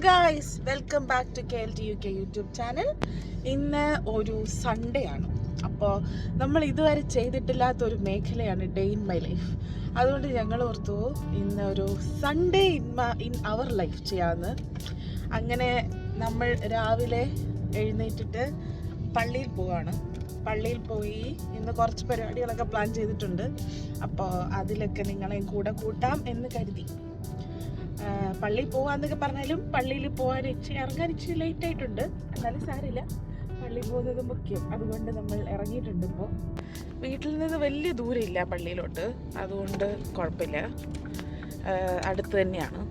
Guys, welcome back to KLT UK YouTube channel. ഇന്ന് ഒരു Sunday ആണ്. അപ്പോൾ നമ്മൾ ഇതുവരെ ചെയ്തിട്ടില്ലാത്തൊരു മേഖലയാണ് ഡേ ഇൻ മൈ ലൈഫ്. അതുകൊണ്ട് ഞങ്ങൾ ഓർത്തു ഇന്ന് ഒരു സൺഡേ ഇൻ അവർ ലൈഫ് ചെയ്യാമെന്ന്. അങ്ങനെ നമ്മൾ രാവിലെ എഴുന്നേറ്റിട്ട് പള്ളിയിൽ പോവാണ്. പള്ളിയിൽ പോയി ഇന്ന് കുറച്ച് പരിപാടികളൊക്കെ പ്ലാൻ ചെയ്തിട്ടുണ്ട്. അപ്പോൾ അതിലൊക്കെ നിങ്ങളെയും കൂടെ കൂട്ടാം എന്ന് കരുതി. പള്ളിയിൽ പോകാന്നൊക്കെ പറഞ്ഞാലും പള്ളിയിൽ പോകാൻ ഇറങ്ങാൻ ഇച്ചിരി ലേറ്റ് ആയിട്ടുണ്ട്. എന്നാലും സാരില്ല, പള്ളിയിൽ പോകുന്നത് മുഖ്യം. അതുകൊണ്ട് നമ്മൾ ഇറങ്ങിയിട്ടുണ്ട്. ഇപ്പോൾ വീട്ടിൽ നിന്ന് വലിയ ദൂരമില്ല പള്ളിയിലോട്ട്, അതുകൊണ്ട് കുഴപ്പമില്ല, അടുത്ത് തന്നെയാണ്.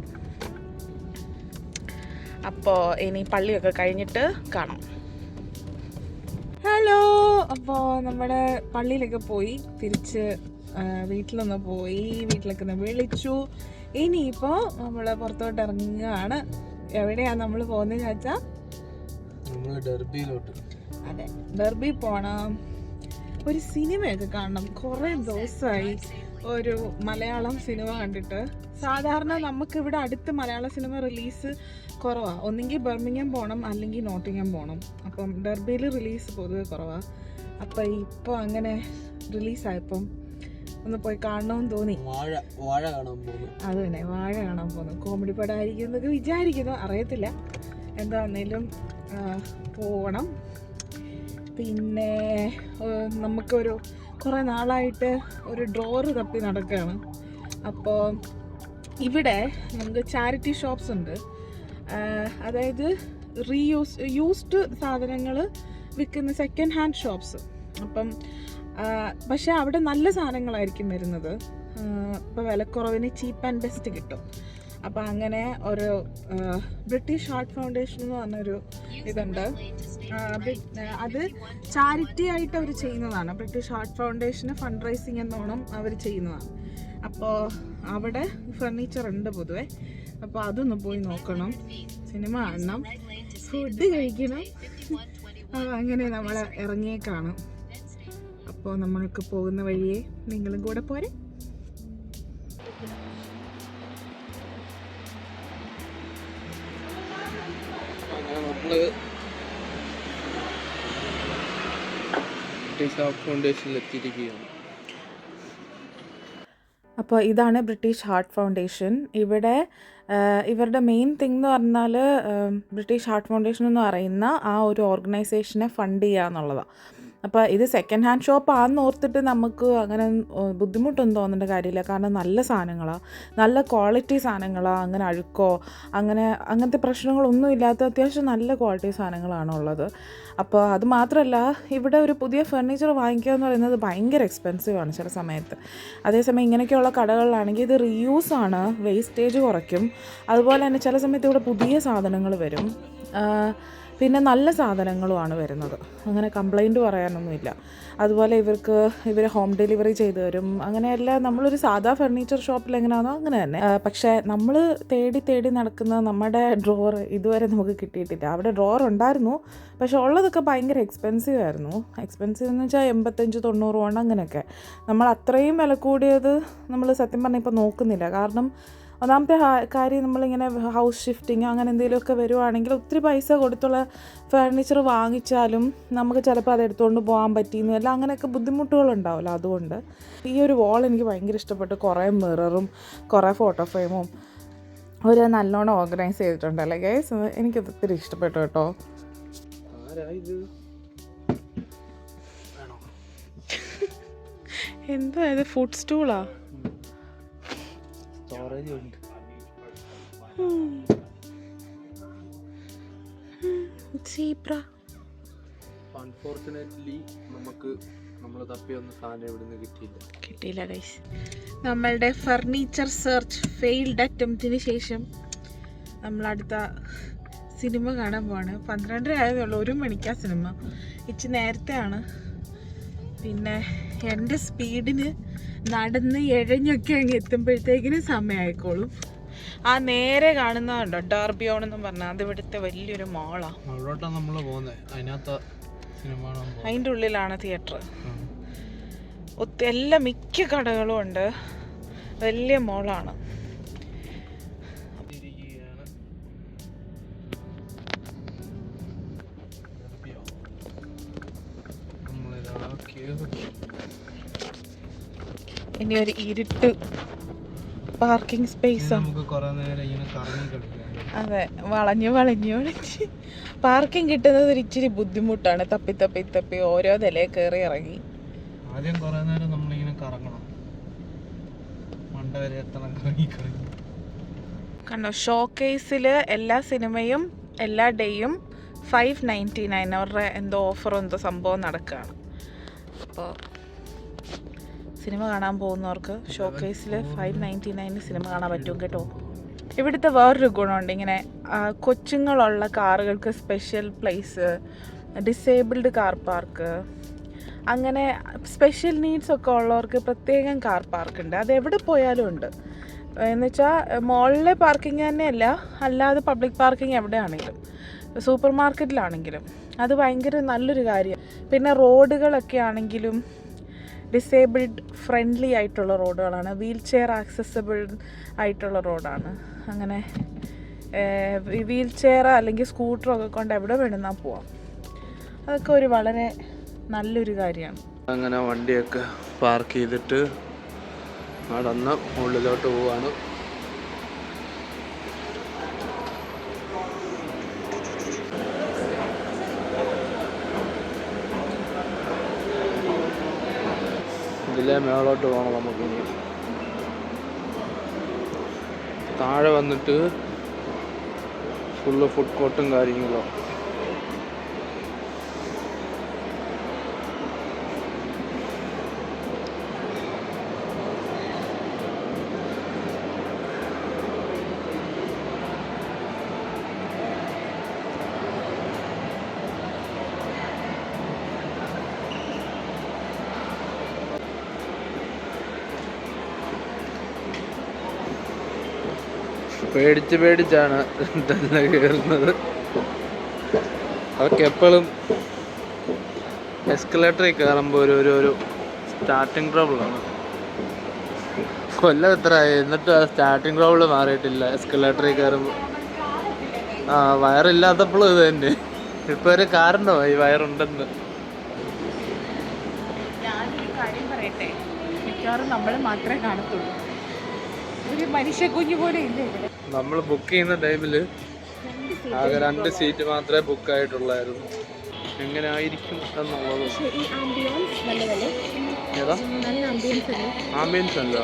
അപ്പോൾ ഇനി പള്ളിയൊക്കെ കഴിഞ്ഞിട്ട് കാണാം. ഹലോ, അപ്പോൾ നമ്മുടെ പള്ളിയിലൊക്കെ പോയി തിരിച്ച് വീട്ടിലൊന്ന് പോയി, വീട്ടിലൊക്കെ ഒന്ന് വിളിച്ചു. ഇനിയിപ്പോൾ നമ്മൾ പുറത്തോട്ട് ഇറങ്ങുകയാണ്. എവിടെയാണ് നമ്മൾ പോകുന്നതെന്ന് വെച്ചാൽ ഡെർബിയിലോട്ട്. അതെ, ഡെർബി പോകണം, ഒരു സിനിമയൊക്കെ കാണണം. കുറേ ദിവസമായി ഒരു മലയാളം സിനിമ കണ്ടിട്ട്. സാധാരണ നമുക്കിവിടെ അടുത്ത് മലയാള സിനിമ റിലീസ് കുറവാണ്. ഒന്നെങ്കിൽ ബർമിംഗം പോകണം, അല്ലെങ്കിൽ നോട്ടിംഗം പോകണം. അപ്പം ഡെർബിയിൽ റിലീസ് പൊതുവെ കുറവാണ്. അപ്പം ഇപ്പോൾ അങ്ങനെ റിലീസായപ്പം ഒന്ന് പോയി കാണണമെന്ന് തോന്നി. അത് തന്നെ, വാഴ കാണാൻ പോകുന്നു. കോമഡി പടമായിരിക്കും എന്നൊക്കെ വിചാരിക്കുന്നു, അറിയത്തില്ല. എന്താന്നേലും പോകണം. പിന്നെ നമുക്കൊരു കുറേ നാളായിട്ട് ഒരു ഡ്രോറ് തപ്പി നടക്കുകയാണ്. അപ്പോൾ ഇവിടെ നമുക്ക് ചാരിറ്റി ഷോപ്സ് ഉണ്ട്. അതായത് യൂസ്ഡ് സാധനങ്ങൾ വിൽക്കുന്ന സെക്കൻഡ് ഹാൻഡ് ഷോപ്സ്. അപ്പം പക്ഷേ അവിടെ നല്ല സാധനങ്ങളായിരിക്കും വരുന്നത്. ഇപ്പോൾ വിലക്കുറവിന് ചീപ്പ് ആൻഡ് ബെസ്റ്റ് കിട്ടും. അപ്പോൾ അങ്ങനെ ഒരു ബ്രിട്ടീഷ് ഹാർട്ട് ഫൗണ്ടേഷൻ എന്ന് പറഞ്ഞൊരു ഇതുണ്ട്. അത് ചാരിറ്റി ആയിട്ട് അവർ ചെയ്യുന്നതാണ്. ബ്രിട്ടീഷ് ഹാർട്ട് ഫൗണ്ടേഷന് ഫണ്ട് റൈസിങ് എന്നോണം അവർ ചെയ്യുന്നതാണ്. അപ്പോൾ അവിടെ ഫർണിച്ചർ ഉണ്ട് പൊതുവെ. അപ്പോൾ അതൊന്ന് പോയി നോക്കണം, സിനിമ കാണണം, ഫുഡ് കഴിക്കണം. അങ്ങനെ നമ്മൾ ഇറങ്ങിയേക്കാണ്. അപ്പോൾ നമ്മൾക്ക് പോകുന്ന വഴിയെ നിങ്ങളും കൂടെ പോരെ. അപ്പോൾ ഇതാണ് ബ്രിട്ടീഷ് ഹാർട്ട് ഫൗണ്ടേഷൻ. ഇവിടെ ഇവരുടെ മെയിൻ തിങ് എന്ന് പറഞ്ഞാൽ ബ്രിട്ടീഷ് ഹാർട്ട് ഫൗണ്ടേഷൻ എന്ന് പറയുന്ന ആ ഒരു ഓർഗനൈസേഷനെ ഫണ്ട് ചെയ്യുക എന്നുള്ളതാണ്. അപ്പോൾ ഇത് സെക്കൻഡ് ഹാൻഡ് ഷോപ്പ് ആണെന്ന് ഓർത്തിട്ട് നമുക്ക് അങ്ങനെ ബുദ്ധിമുട്ടൊന്നും തോന്നേണ്ട കാര്യമില്ല. കാരണം നല്ല സാധനങ്ങളാണ്, നല്ല ക്വാളിറ്റി സാധനങ്ങളാണ്. അങ്ങനെ അഴുക്കോ അങ്ങനത്തെ പ്രശ്നങ്ങളൊന്നും ഇല്ലാത്ത അത്യാവശ്യം നല്ല ക്വാളിറ്റി സാധനങ്ങളാണ് ഉള്ളത്. അപ്പോൾ അത് മാത്രമല്ല, ഇവിടെ ഒരു പുതിയ ഫർണിച്ചർ വാങ്ങിക്കുക എന്ന് പറയുന്നത് ഭയങ്കര എക്സ്പെൻസീവാണ് ചില സമയത്ത്. അതേസമയം ഇങ്ങനെയൊക്കെയുള്ള കടകളിലാണെങ്കിൽ ഇത് റീയൂസ് ആണ്, വേസ്റ്റേജ് കുറയ്ക്കും. അതുപോലെ തന്നെ ചില സമയത്ത് ഇവിടെ പുതിയ സാധനങ്ങൾ വരും, പിന്നെ നല്ല സാധനങ്ങളുമാണ് വരുന്നത്. അങ്ങനെ കംപ്ലൈൻറ്റ് പറയാനൊന്നുമില്ല. അതുപോലെ ഇവർ ഹോം ഡെലിവറി ചെയ്തു തരും. അങ്ങനെയല്ല നമ്മളൊരു സാധാ ഫർണിച്ചർ ഷോപ്പിൽ എങ്ങനെയാണോ അങ്ങനെ തന്നെ. പക്ഷേ നമ്മൾ തേടി നടക്കുന്ന നമ്മുടെ ഡ്രോവർ ഇതുവരെ നമുക്ക് കിട്ടിയിട്ടില്ല. അവിടെ ഡ്രോവർ ഉണ്ടായിരുന്നു, പക്ഷെ ഉള്ളതൊക്കെ ഭയങ്കര എക്സ്പെൻസീവ് ആയിരുന്നു. എക്സ്പെൻസീവ് എന്ന് വെച്ചാൽ 85-90 പൗണ്ട് അങ്ങനെയൊക്കെ. നമ്മൾ അത്രയും വില കൂടിയത് നമ്മൾ സത്യം പറഞ്ഞാൽ ഇപ്പോൾ നോക്കുന്നില്ല. കാരണം ഒന്നാമത്തെ കാര്യം, നമ്മളിങ്ങനെ ഹൗസ് ഷിഫ്റ്റിങ് അങ്ങനെ എന്തെങ്കിലുമൊക്കെ വരുവാണെങ്കിൽ ഒത്തിരി പൈസ കൊടുത്തുള്ള ഫർണിച്ചർ വാങ്ങിച്ചാലും നമുക്ക് ചിലപ്പോൾ അത് എടുത്തുകൊണ്ട് പോകാൻ പറ്റിയെന്നല്ല, അങ്ങനെയൊക്കെ ബുദ്ധിമുട്ടുകളുണ്ടാവുമല്ലോ. അതുകൊണ്ട് ഈ ഒരു വാൾ എനിക്ക് ഭയങ്കര ഇഷ്ടപ്പെട്ടു. കുറേ മിററും കുറേ ഫോട്ടോ ഫ്രെയിമും ഒരു നല്ലോണം ഓർഗനൈസ് ചെയ്തിട്ടുണ്ടല്ലേ ഗൈസ്. എനിക്കത് ഒത്തിരി ഇഷ്ടപ്പെട്ടു കേട്ടോ. എന്താ ഇത്, ഫുഡ് സ്റ്റൂളാ? അൺഫോർച്ചുനേറ്റ്ലി നമ്മൾ തപ്പിയൊന്നും സാധനം ഇവിടുന്ന് കിട്ടിയില്ല ഗൈസ്. നമ്മളുടെ ഫർണിച്ചർ സെർച്ച് ഫെയിൽഡ് അറ്റംപ്റ്റിന് ശേഷം നമ്മൾ അടുത്ത സിനിമ കാണാൻ പോവാണ്. 12:30 ആയതേ ഉള്ളൂ, 1 മണിക്കാ സിനിമ. ഇച്ചിരി നേരത്തെയാണ്. പിന്നെ എൻ്റെ സ്പീഡിന് നടന്ന് എഴഞ്ഞൊക്കെ അങ്ങ് എത്തുമ്പോഴത്തേക്കിന് സമയമായിക്കോളും. ആ നേരെ കാണുന്നതുണ്ടോ ഡർബിയോൺ എന്ന് പറഞ്ഞാൽ, അത് ഇവിടുത്തെ വലിയൊരു മോളാണ്. അതിൻ്റെ ഉള്ളിലാണ് തിയേറ്റർ. എല്ലാ മിക്ക കടകളും ഉണ്ട്, വലിയ മോളാണ്. ഇനി ഒരു ഇരുട്ട് പാർക്കിംഗ് സ്പേസ്. അതെ, വളഞ്ഞ് പാർക്കിംഗ് കിട്ടുന്നത് ഒരു ഇച്ചിരി ബുദ്ധിമുട്ടാണ്. തപ്പി ഓരോ നിലയെ കയറി ഇറങ്ങി. ആദ്യം കുറേ നേരം നമ്മളിങ്ങനെ കറങ്ങണം, മണ്ട വരെ എത്തണം, കറങ്ങി. കണ്ടോ, ഷോക്കേസിൽ എല്ലാ സിനിമയും എല്ലാ ഡേയും 599 അവരുടെ എന്തോ ഓഫറോ എന്തോ സംഭവം നടക്കുകയാണ്. അപ്പോൾ സിനിമ കാണാൻ പോകുന്നവർക്ക് ഷോക്കേസിൽ 599 സിനിമ കാണാൻ പറ്റും കേട്ടോ. ഇവിടുത്തെ വേറൊരു ഗുണമുണ്ട്, ഇങ്ങനെ കൊച്ചുങ്ങളുള്ള കാറുകൾക്ക് special place, disabled car park, അങ്ങനെ സ്പെഷ്യൽ നീഡ്സ് ഒക്കെ ഉള്ളവർക്ക് പ്രത്യേകം കാർ പാർക്ക് ഉണ്ട്. അത് എവിടെ പോയാലും ഉണ്ട്. എന്നുവെച്ചാൽ മോളിലെ പാർക്കിംഗ് തന്നെയല്ല, അല്ലാതെ പബ്ലിക് പാർക്കിംഗ് എവിടെയാണെങ്കിലും, സൂപ്പർ മാർക്കറ്റിലാണെങ്കിലും. അത് ഭയങ്കര നല്ലൊരു കാര്യം. പിന്നെ റോഡുകളൊക്കെ ആണെങ്കിലും ഡിസേബിൾഡ് ഫ്രണ്ട്ലി ആയിട്ടുള്ള റോഡുകളാണ്, വീൽ ചെയർ ആക്സസിബിൾ ആയിട്ടുള്ള റോഡാണ്. അങ്ങനെ വീൽ ചെയർ അല്ലെങ്കിൽ സ്കൂട്ടറൊക്കെ കൊണ്ട് എവിടെ വേണമെന്നാൽ പോവാം. അതൊക്കെ ഒരു വളരെ നല്ലൊരു കാര്യമാണ്. അങ്ങനെ വണ്ടിയൊക്കെ പാർക്ക് ചെയ്തിട്ട് നടന്ന് ഉള്ളിലോട്ട് പോവാണ്. ഇതിലെ മേളോട്ട് പോകണം നമുക്കിനി. താഴെ വന്നിട്ട് ഫുള്ള് ഫുഡ് കോർട്ടും കാര്യങ്ങളും. പേടിച്ചാണ് ഇതെല്ലാം കയറുന്നത്. അതൊക്കെ എപ്പോഴും എസ്കലേറ്ററിൽ കയറുമ്പോൾ ഒരു സ്റ്റാർട്ടിങ് ട്രബിളാണ്. കൊല്ലം എത്രയായി എന്നിട്ട് ആ സ്റ്റാർട്ടിങ് ട്രബിൾ മാറിയിട്ടില്ല. എസ്കലേറ്ററിൽ കയറുമ്പോൾ വയറില്ലാത്തപ്പോഴും ഇത് തന്നെ. ഇപ്പോൾ ഒരു കാരണമായി വയറുണ്ടെന്ന്. ഞാനൊരു കാര്യം പറയട്ടെ, മിക്കവാറും നമ്മൾ മാത്രമേ കാണത്തുള്ളൂ, ഒരു മനുഷ്യ കുഞ്ഞു പോലെ ഇല്ല ഇവിടെ. നമ്മൾ ബുക്ക് ചെയ്യുന്ന ടൈമിൽ ആകെ 2 സീറ്റ് മാത്രമേ ബുക്ക് ആയിട്ടുള്ളായിരുന്നു. എങ്ങനെ ആയിരിക്കും എന്നുള്ളത്. ഏതാ ആംബിയൻസ് അല്ലോ.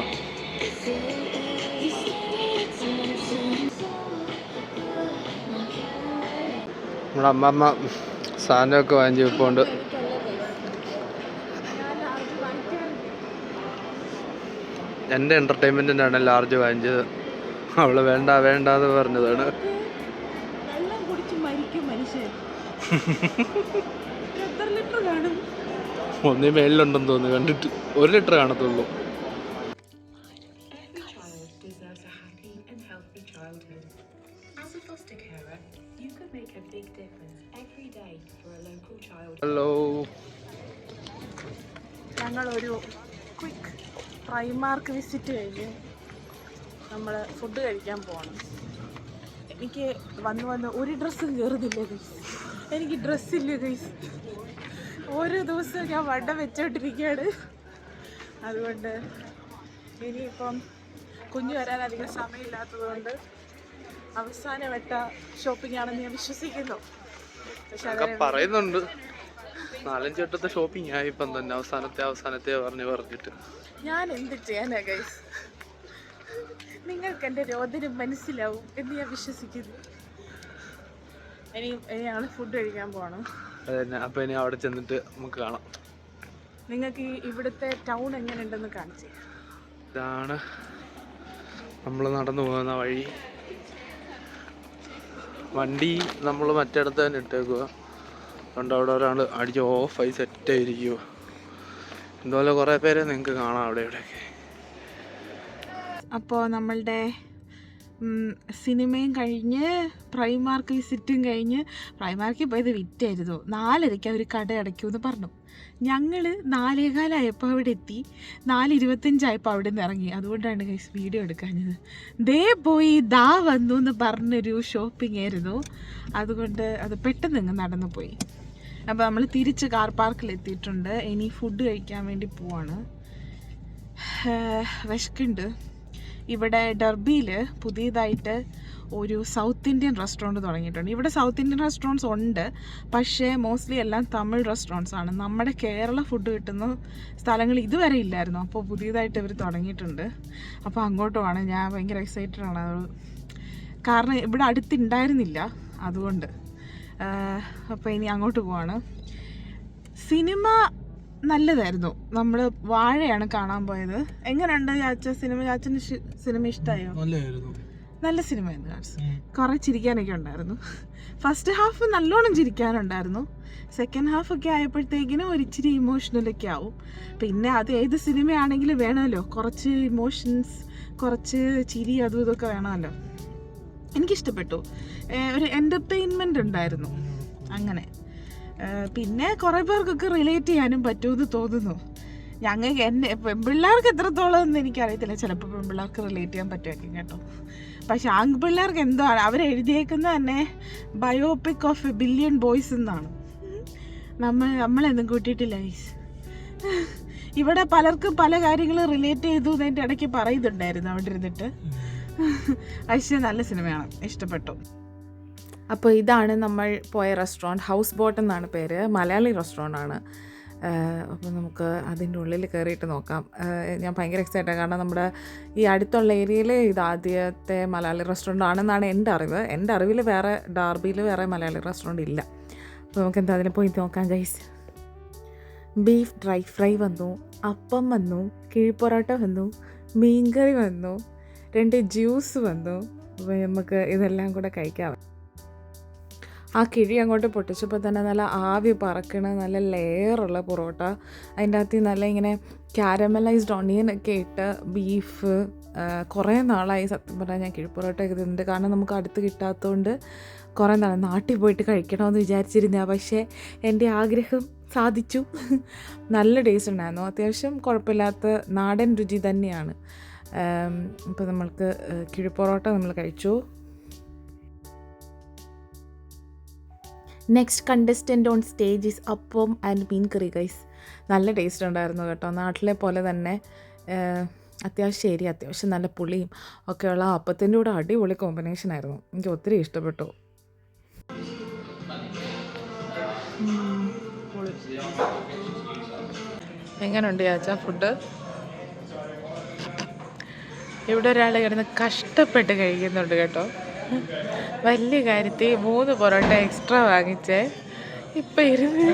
നമ്മുടെ അമ്മമ്മ സാധനമൊക്കെ വാങ്ങിച്ച് വെപ്പോണ്ട്. എൻ്റെ എൻ്റർടൈൻമെൻറ്റിനാണ് ലാർജ് വാങ്ങിച്ചത്. അവള് വേണ്ടാന്ന് പറഞ്ഞതാണ്. ഒന്നേ മേളിലുണ്ടെന്ന് തോന്നുന്നു കണ്ടിട്ട്. 1 ലിറ്റർ കാണത്തുള്ളൂ. ഹലോ, ഞങ്ങളൊരു ക്വിക്ക് പ്രൈമാർക്ക് വിസിറ്റ് കഴിഞ്ഞ് നമ്മൾ ഫുഡ് കഴിക്കാൻ പോകണം. എനിക്ക് വന്ന് ഒരു ഡ്രസ്സും കയറുന്നില്ല ഗൈസ്. എനിക്ക് ഡ്രസ്സില്ല ഗൈസ്. ഓരോ ദിവസവും ഞാൻ വടം വെച്ചോണ്ടിരിക്കുകയാണ്. അതുകൊണ്ട് ഇനിയിപ്പം കുഞ്ഞു വരാൻ അധികം സമയമില്ലാത്തതുകൊണ്ട് അവസാനവട്ട ഷോപ്പിംഗ് ആണെന്ന് ഞാൻ വിശ്വസിക്കുന്നു. പക്ഷെ പറയുന്നുണ്ട് 4-5 വട്ടത്തെ ഷോപ്പിംഗ് ആയി ഇപ്പം തന്നെ. അവസാനത്തെ പറഞ്ഞിട്ട് ഞാൻ എന്ത് ചെയ്യാനാ ഗൈസ്? നിങ്ങൾക്ക് എൻ്റെ രോദനം മനസ്സിലാവും എന്ന് ഞാൻ വിശ്വസിക്കുന്നു. ഇനി ഞങ്ങൾ ഫുഡ് കഴിക്കാൻ പോകണം. അതന്നെ. അപ്പം ഇനി അവിടെ ചെന്നിട്ട് നമുക്ക് കാണാം. നിങ്ങൾക്ക് ഇവിടുത്തെ ടൗൺ എങ്ങനെയുണ്ടെന്ന് കാണിച്ചു. ഇതാണ് നമ്മൾ നടന്നു പോകുന്ന വഴി. വണ്ടി നമ്മൾ മറ്റിടത്ത് തന്നെ ഇട്ടേക്കുക. അതുകൊണ്ട് അവിടെ ഒരാൾ അടിച്ച് ഓഫായി സെറ്റായിരിക്കുമോ. ഇതുപോലെ കുറേ പേരെ നിങ്ങൾക്ക് കാണാം അവിടെ ഇവിടെയൊക്കെ. അപ്പോൾ നമ്മളുടെ സിനിമയും കഴിഞ്ഞ് പ്രൈമാർക്ക് വിസിറ്റും കഴിഞ്ഞ്, പ്രൈമാർക്കിൽ പോയത് വിറ്റായിരുന്നു. 4:30 അവർ കട അടയ്ക്കുമെന്ന് പറഞ്ഞു. ഞങ്ങൾ 4:15 അവിടെ എത്തി. 4:25 അവിടെ നിന്ന് ഇറങ്ങി. അതുകൊണ്ടാണ് ഗൈസ് വീഡിയോ എടുക്കാഞ്ഞത്. ദേ പോയി ദാ വന്നു എന്ന് പറഞ്ഞൊരു ഷോപ്പിംഗ് ആയിരുന്നു. അതുകൊണ്ട് അത് പെട്ടെന്ന് ഇങ്ങ് നടന്നു പോയി. അപ്പോൾ നമ്മൾ തിരിച്ച് കാർ പാർക്കിൽ എത്തിയിട്ടുണ്ട്. ഇനി ഫുഡ് കഴിക്കാൻ വേണ്ടി പോവാണ്. വിശക്കുണ്ട്. ഇവിടെ ഡർബിയിൽ പുതിയതായിട്ട് ഒരു സൗത്ത് ഇന്ത്യൻ റെസ്റ്റോറൻറ്റ് തുടങ്ങിയിട്ടുണ്ട്. ഇവിടെ സൗത്ത് ഇന്ത്യൻ റെസ്റ്റോറൻറ്റ്സ് ഉണ്ട്, പക്ഷേ മോസ്റ്റ്ലി എല്ലാം തമിഴ് റെസ്റ്റോറൻറ്റ്സ് ആണ്. നമ്മുടെ കേരള ഫുഡ് കിട്ടുന്ന സ്ഥലങ്ങൾ ഇതുവരെ ഇല്ലായിരുന്നു. അപ്പോൾ പുതിയതായിട്ട് ഇവർ തുടങ്ങിയിട്ടുണ്ട്. അപ്പോൾ അങ്ങോട്ട് പോകണം. ഞാൻ ഭയങ്കര എക്സൈറ്റഡ് ആണ്. കാരണം ഇവിടെ അടുത്തുണ്ടായിരുന്നില്ല, അതുകൊണ്ട്. അപ്പോൾ ഇനി അങ്ങോട്ട് പോവാണ്. സിനിമ നല്ലതായിരുന്നു. നമ്മൾ വാഴയാണ് കാണാൻ പോയത്. എങ്ങനെയുണ്ട് ചാച്ച സിനിമ? ചാച്ചന് സിനിമ ഇഷ്ടമായോ? നല്ല സിനിമയായിരുന്നു. കുറേ ചിരിക്കാനൊക്കെ ഉണ്ടായിരുന്നു. ഫസ്റ്റ് ഹാഫ് നല്ലോണം ചിരിക്കാനുണ്ടായിരുന്നു. സെക്കൻഡ് ഹാഫ് ഒക്കെ ആയപ്പോഴത്തേക്കിനും ഒരിച്ചിരി ഇമോഷണലൊക്കെ ആവും. പിന്നെ അത് ഏത് സിനിമയാണെങ്കിലും വേണമല്ലോ, കുറച്ച് ഇമോഷൻസ്, കുറച്ച് ചിരി, അതും ഇതൊക്കെ വേണമല്ലോ. എനിക്കിഷ്ടപ്പെട്ടു. ഒരു എൻ്റർടൈൻമെൻ്റ് ഉണ്ടായിരുന്നു അങ്ങനെ. പിന്നെ കുറേ പേർക്കൊക്കെ റിലേറ്റ് ചെയ്യാനും പറ്റുമെന്ന് തോന്നുന്നു. ഞങ്ങൾക്ക് പെൺപിള്ളേർക്ക് എത്രത്തോളം എന്ന് എനിക്കറിയത്തില്ല. ചിലപ്പോൾ പെൺപിള്ളേർക്ക് റിലേറ്റ് ചെയ്യാൻ പറ്റുമായിരിക്കും കേട്ടോ. പക്ഷെ ആൺപിള്ളേർക്ക് എന്തോ ആണ് അവരെഴുതിയേക്കുന്നത് തന്നെ biopic of A billion boys എന്നാണ്. നമ്മളെന്നും കൂട്ടിയിട്ടില്ല. ഇവിടെ പലർക്കും പല കാര്യങ്ങളും റിലേറ്റ് ചെയ്തു എന്നതിൻ്റെ ഇടയ്ക്ക് പറയുന്നുണ്ടായിരുന്നു അവിടെ ഇരുന്നിട്ട്. പക്ഷേ നല്ല സിനിമയാണ്, ഇഷ്ടപ്പെട്ടു. അപ്പോൾ ഇതാണ് നമ്മൾ പോയ റെസ്റ്റോറൻറ്റ്. ഹൗസ് ബോട്ട് എന്നാണ് പേര്. മലയാളി റെസ്റ്റോറൻ്റ് ആണ്. അപ്പോൾ നമുക്ക് അതിൻ്റെ ഉള്ളിൽ കയറിയിട്ട് നോക്കാം. ഞാൻ ഭയങ്കര എക്സൈറ്റഡ്, കാരണം നമ്മുടെ ഈ അടുത്തുള്ള ഏരിയയിൽ ഇത് ആദ്യത്തെ മലയാളി റെസ്റ്റോറൻ്റ് ആണെന്നാണ് എൻ്റെ അറിവ്. എൻ്റെ അറിവിൽ വേറെ ഡാർബിയിൽ വേറെ മലയാളി റെസ്റ്റോറൻ്റ് ഇല്ല. അപ്പോൾ നമുക്ക് എന്താ അതിൽ പോയി നോക്കാം ഗൈസ്. ബീഫ് ഡ്രൈ ഫ്രൈ വന്നു, അപ്പം വന്നു, കിഴിപ്പൊറോട്ട വന്നു, മീൻകറി വന്നു, 2 ജ്യൂസ് വന്നു. അപ്പോൾ നമുക്ക് ഇതെല്ലാം കൂടെ കഴിക്കാം. ആ കിഴി അങ്ങോട്ട് പൊട്ടിച്ചപ്പോൾ തന്നെ നല്ല ആവി പറക്കണ നല്ല ലെയറുള്ള പൊറോട്ട. അതിൻ്റെ അകത്ത് നല്ല ഇങ്ങനെ കാരമലൈസ്ഡ് ഓണിയനൊക്കെ ഇട്ട് ബീഫ്. കുറേ നാളായി സത്യം പറഞ്ഞാൽ ഞാൻ കിഴിപ്പൊറോട്ടയൊക്കെ തിന്നിട്ട്. കാരണം നമുക്ക് അടുത്ത് കിട്ടാത്തതുകൊണ്ട് കുറേ നാളെ നാട്ടിൽ പോയിട്ട് കഴിക്കണമെന്ന് വിചാരിച്ചിരുന്ന. പക്ഷേ എൻ്റെ ആഗ്രഹം സാധിച്ചു. നല്ല ടേസ്റ്റ് ഉണ്ടായിരുന്നു. അത്യാവശ്യം കുഴപ്പമില്ലാത്ത നാടൻ രുചി തന്നെയാണ്. അപ്പോൾ നമ്മൾക്ക് കിഴിപ്പൊറോട്ട നമ്മൾ കഴിച്ചു. Next contestant on stage is അപ്പം ആൻഡ് മീൻ കറി ഗൈസ്. നല്ല ടേസ്റ്റ് ഉണ്ടായിരുന്നു കേട്ടോ. നാട്ടിലെ പോലെ തന്നെ അത്യാവശ്യം എരി, അത്യാവശ്യം നല്ല പുളിയും ഒക്കെയുള്ള അപ്പത്തിൻ്റെ കൂടെ അടിപൊളി കോമ്പിനേഷൻ ആയിരുന്നു. എനിക്ക് ഒത്തിരി ഇഷ്ടപ്പെട്ടു. എങ്ങനെയുണ്ട് ചാച്ചാ ഫുഡ്? ഇവിടെ ഒരാൾ കിടന്ന് കഷ്ടപ്പെട്ട് കഴിക്കുന്നുണ്ട് കേട്ടോ. വലിയ കാര്യത്തിൽ 3 പൊറോട്ട എക്സ്ട്രാ വാങ്ങിച്ചേ. ഇപ്പം ഇരുന്ന്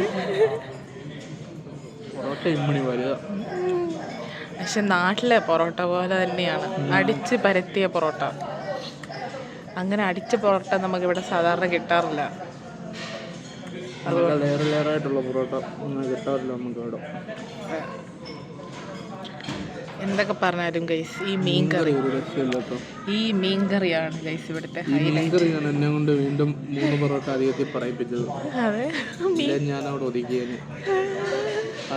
പക്ഷെ നാട്ടിലെ പൊറോട്ട പോലെ തന്നെയാണ്, അടിച്ച് പരത്തിയ പൊറോട്ട. അങ്ങനെ അടിച്ച പൊറോട്ട നമുക്കിവിടെ സാധാരണ കിട്ടാറില്ല. ലെയറായിട്ടുള്ള പൊറോട്ട കിട്ടാറില്ല നമുക്കിവിടെ. എന്തൊക്കെ പറഞ്ഞാലും ഗൈസ് ഈ മീൻകറിയാണ് ഗൈസ് ഇവിടുത്തെ ഹൈലൈറ്റ്. എന്നെ കൊണ്ട് വീണ്ടും 3 പൊറോട്ട അധികത്തിൽ പറയിപ്പിച്ചത്. അതെ, ഞാൻ അവിടെ ഒതുക്കിയേന്.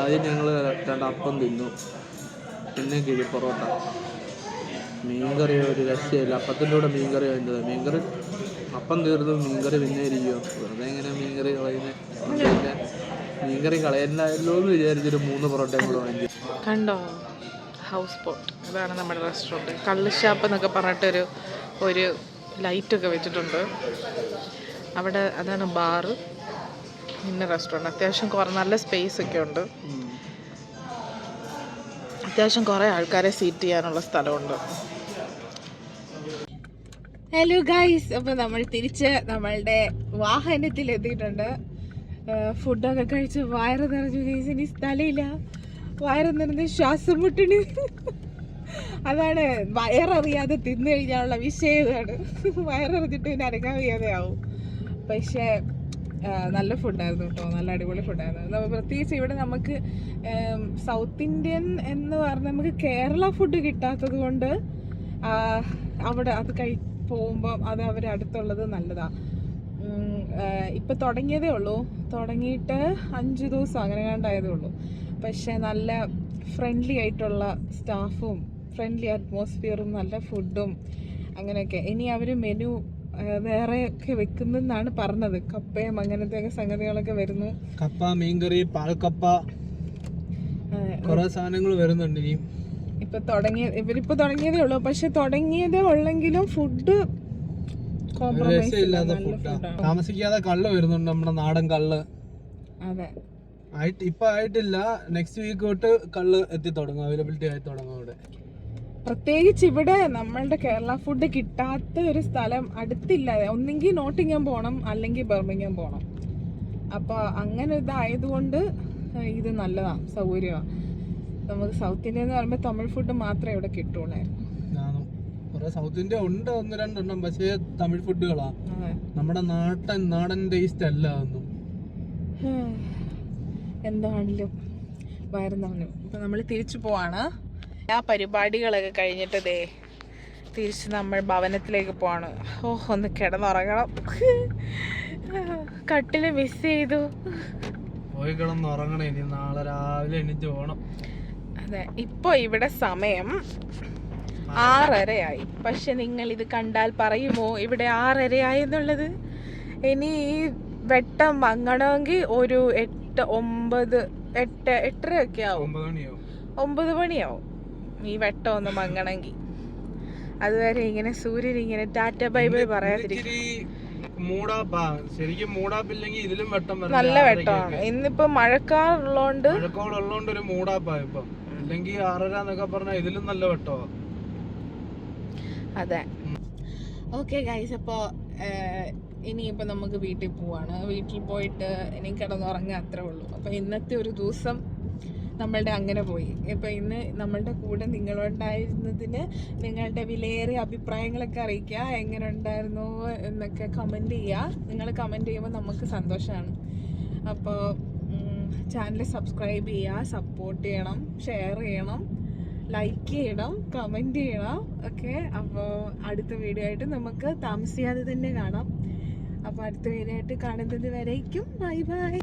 ആദ്യം ഞങ്ങൾ 2 അപ്പം തിന്നു, പിന്നെ കിഴി പൊറോട്ട. മീൻകറി ഒരു രക്ഷയില്ല. അപ്പത്തിൻ്റെ കൂടെ മീൻകറി വേണ്ടത്. മീൻകറി അപ്പം തീർന്നു, മീൻകറി പിന്നെ ഇരിക്കുമോ? വെറുതെ എങ്ങനെ മീൻകറി കളയുന്നത്? മീൻകറി കളയണ്ടായല്ലോ എന്ന് വിചാരിച്ചൊരു 3 പൊറോട്ടയും കൂടെ വാങ്ങിച്ചു. കണ്ടോ ഹൗസ് ബോട്ട്? അതാണ് നമ്മുടെ റെസ്റ്റോറൻറ്റ്. കള്ളുഷാപ്പ് എന്നൊക്കെ പറഞ്ഞിട്ടൊരു ലൈറ്റൊക്കെ വെച്ചിട്ടുണ്ട് അവിടെ. അതാണ് ബാറ്, പിന്നെ റെസ്റ്റോറൻറ്റ്. അത്യാവശ്യം നല്ല സ്പേസ് ഒക്കെ ഉണ്ട്. അത്യാവശ്യം കുറേ ആൾക്കാരെ സീറ്റ് ചെയ്യാനുള്ള സ്ഥലമുണ്ട്. ഹലോ ഗൈസ്, അപ്പോൾ നമ്മൾ തിരിച്ച് നമ്മളുടെ വാഹനത്തിൽ എത്തിയിട്ടുണ്ട്. ഫുഡൊക്കെ കഴിച്ച് വയറ് നിറഞ്ഞു ഗൈസ്. ഇനി സ്ഥലമില്ല, വയറ് നിറഞ്ഞ് ശ്വാസം മുട്ടിന്. അതാണ് വയററിയാതെ തിന്നു കഴിഞ്ഞാലുള്ള വിഷയം. ഇതാണ് വയററിഞ്ഞിട്ട് പിന്നെ അനങ്ങാൻ വയ്യാതെ ആവും. പക്ഷേ നല്ല ഫുഡായിരുന്നു കേട്ടോ, നല്ല അടിപൊളി ഫുഡായിരുന്നു. പ്രത്യേകിച്ച് ഇവിടെ നമുക്ക് സൗത്ത് ഇന്ത്യൻ എന്ന് പറഞ്ഞാൽ നമുക്ക് കേരള ഫുഡ് കിട്ടാത്തത് കൊണ്ട് അവിടെ അത് പോകുമ്പോൾ അത് അവരുടെ അടുത്തുള്ളത് നല്ലതാണ്. ഇപ്പം തുടങ്ങിയതേ ഉള്ളൂ, തുടങ്ങിയിട്ട് 5 ദിവസം അങ്ങനെ കണ്ടായതേ ഉള്ളൂ. പക്ഷേ നല്ല ഫ്രണ്ട്ലി ആയിട്ടുള്ള സ്റ്റാഫും ഫ്രണ്ട്ലി അറ്റ്മോസ്ഫിയറും നല്ല ഫുഡും അങ്ങനെയൊക്കെ. ഇനി അവർ മെനു വേറെ ഒക്കെ വെക്കുന്നെന്നാണ് പറഞ്ഞത്. കപ്പയും അങ്ങനത്തെ സംഗതികളൊക്കെ വരുന്നു. കപ്പ, മീൻകറി, പാൽക്കപ്പ, കുറെ സാധനങ്ങൾ വരുന്നുണ്ട്. ഇവരിപ്പോ തുടങ്ങിയതേ ഉള്ളൂ. പക്ഷെ തുടങ്ങിയതേ ഉള്ളെങ്കിലും ഫുഡ് കോംപ്രമൈസ് ഇല്ലാത്ത ഫുഡാണ്. താമസിക്കാതെ കള്ള് വരുന്നുണ്ട്, നമ്മുടെ നാടൻ കള്ള്. അതെ, ഇപ്പൊ ആയിട്ടില്ല, നെക്സ്റ്റ് വീക്ക് തൊട്ട് കള്ള് എത്തി തുടങ്ങും, അവൈലബിലിറ്റി ആയി തുടങ്ങും ഇവിടെ. പ്രത്യേകിച്ച് ഇവിടെ നമ്മളുടെ കേരള ഫുഡ് കിട്ടാത്ത ഒരു സ്ഥലം അടുത്തില്ല. ഒന്നെങ്കിൽ നോട്ടിങ്ങം പോകണം, അല്ലെങ്കിൽ ബർമിങ്ങം പോകണം. അപ്പോൾ അങ്ങനെ ഇതായതുകൊണ്ട് ഇത് നല്ലതാണ്, സൗകര്യമാണ്. നമുക്ക് സൗത്ത് ഇന്ത്യ എന്ന് പറയുമ്പോൾ തമിഴ് ഫുഡ് മാത്രമേ ഇവിടെ കിട്ടുള്ളായിരുന്നു. സൗത്ത് ഇന്ത്യ ഉണ്ട്, 1-2 പക്ഷേ തമിഴ് ഫുഡുകളാ. നമ്മുടെ നാടൻ ടേസ്റ്റ് അല്ല ഒന്നും. എന്താണെങ്കിലും വയറുന്നു. ഇപ്പം നമ്മൾ തിരിച്ചു പോവാണ്. ആ പരിപാടികളൊക്കെ കഴിഞ്ഞിട്ട് തിരിച്ച് നമ്മൾ ഭവനത്തിലേക്ക് പോവാണ്. ഒന്ന് കിടന്നുറങ്ങണം. കട്ടില് മിസ് ചെയ്തു. പോയി കിടന്നുറങ്ങണം, ഇനി നാളെ രാവിലെ എണീറ്റ് പോകണം. അതെ, ഇപ്പോൾ ഇവിടെ സമയം 6:30 പക്ഷെ നിങ്ങൾ ഇത് കണ്ടാൽ പറയുമോ ഇവിടെ 6:30 എന്നുള്ളത്? ഇനി ഈ വെട്ടം മങ്ങണമെങ്കിൽ ഒരു 8-9-8:30 ഒക്കെ ആവും. 9 മണിയാവും ഈ വെട്ടം ഒന്ന് മങ്ങണമെങ്കിൽ. അതുവരെ ഇങ്ങനെ സൂര്യൻ ഇങ്ങനെ ടാറ്റ ബൈ ബൈ പറയാതിരിക്കും. നല്ല വെട്ടമാണ്. ഇന്നിപ്പോ മഴക്കാറുള്ളോണ്ട് ഒരു മൂടാപ്പാ ഇപ്പൊ. അല്ലെങ്കിൽ 6:30 എന്നൊക്കെ പറഞ്ഞാൽ ഇതിലും നല്ല വെട്ടമാ. അതെ, ഓക്കെ ഗൈസ്, അപ്പോൾ ഇനിയിപ്പോൾ നമുക്ക് വീട്ടിൽ പോവാണ്. വീട്ടിൽ പോയിട്ട് ഇനി കിടന്നുറങ്ങാൻ അത്രേ ഉള്ളൂ. അപ്പോൾ ഇന്നത്തെ ഒരു ദിവസം നമ്മളുടെ അങ്ങനെ പോയി. ഇപ്പോൾ ഇന്ന് നമ്മളുടെ കൂടെ നിങ്ങളുണ്ടായിരുന്നതിന് നിങ്ങളുടെ വിലയേറിയ അഭിപ്രായങ്ങളൊക്കെ അറിയിക്കുക. എങ്ങനെ ഉണ്ടായിരുന്നു എന്നൊക്കെ കമൻറ്റ് ചെയ്യുക. നിങ്ങൾ കമൻറ്റ് ചെയ്യുമ്പോൾ നമുക്ക് സന്തോഷമാണ്. അപ്പോൾ ചാനൽ സബ്സ്ക്രൈബ് ചെയ്യുക, സപ്പോർട്ട് ചെയ്യണം, ഷെയർ ചെയ്യണം, ലൈക്ക് ചെയ്യണം, കമൻറ്റ് ചെയ്യണം. ഓക്കെ, അപ്പോൾ അടുത്ത വീഡിയോ ആയിട്ട് നമുക്ക് താമസിയാതെ തന്നെ കാണാം. അപ്പോൾ അടുത്ത വീഡിയോ ആയിട്ട് കാണുന്നത് വരേക്കും ബൈ ബൈ.